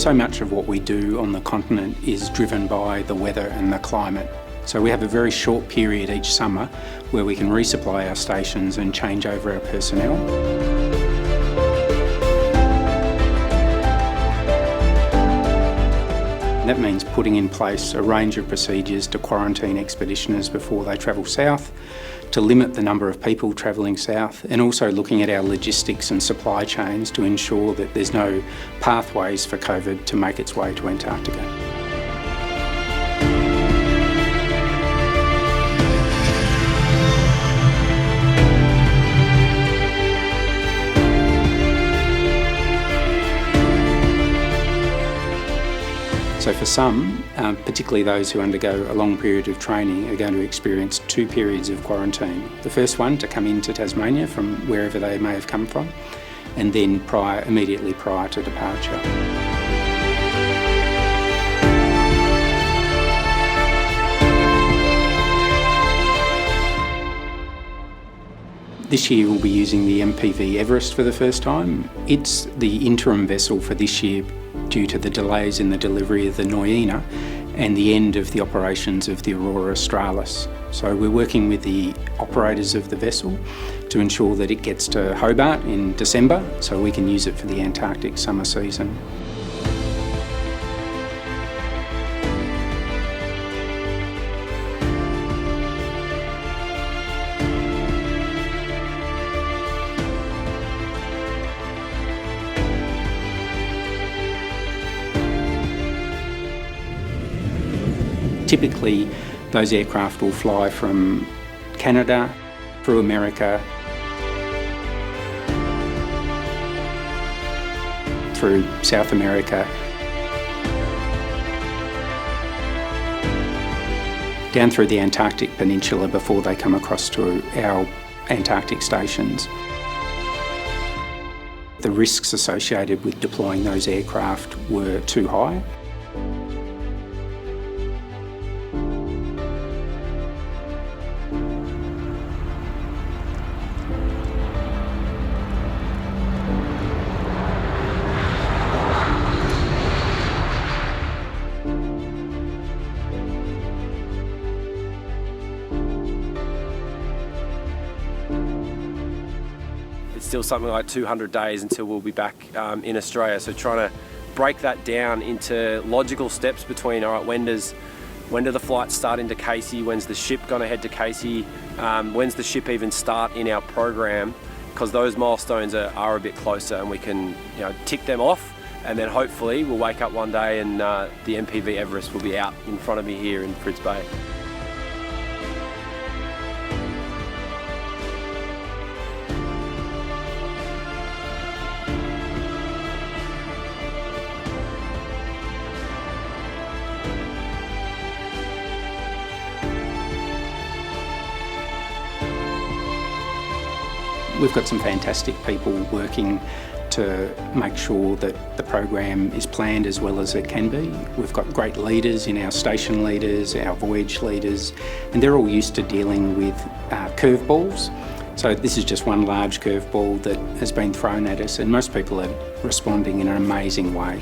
So much of what we do on the continent is driven by the weather and the climate. So we have a very short period each summer where we can resupply our stations and change over our personnel. That means putting in place a range of procedures to quarantine expeditioners before they travel south, to limit the number of people travelling south, and also looking at our logistics and supply chains to ensure that there's no pathways for COVID to make its way to Antarctica. So for some, particularly those who undergo a long period of training, are going to experience 2 periods of quarantine. The first one to come into Tasmania from wherever they may have come from, and then immediately prior to departure. This year we'll be using the MPV Everest for the first time. It's the interim vessel for this year due to the delays in the delivery of the Noina and the end of the operations of the Aurora Australis. So we're working with the operators of the vessel to ensure that it gets to Hobart in December so we can use it for the Antarctic summer season. Typically, those aircraft will fly from Canada, through America, through South America, down through the Antarctic Peninsula before they come across to our Antarctic stations. The risks associated with deploying those aircraft were too high. It's still something like 200 days until we'll be back in Australia. So trying to break that down into logical steps between, all right, when do the flights start into Casey? When's the ship going to head to Casey? When's the ship even start in our program? Because those milestones are a bit closer and we can tick them off, and then hopefully we'll wake up one day and the MPV Everest will be out in front of me here in Fritz Bay. We've got some fantastic people working to make sure that the program is planned as well as it can be. We've got great leaders in our station leaders, our voyage leaders, and they're all used to dealing with curveballs. So this is just one large curveball that has been thrown at us, and most people are responding in an amazing way.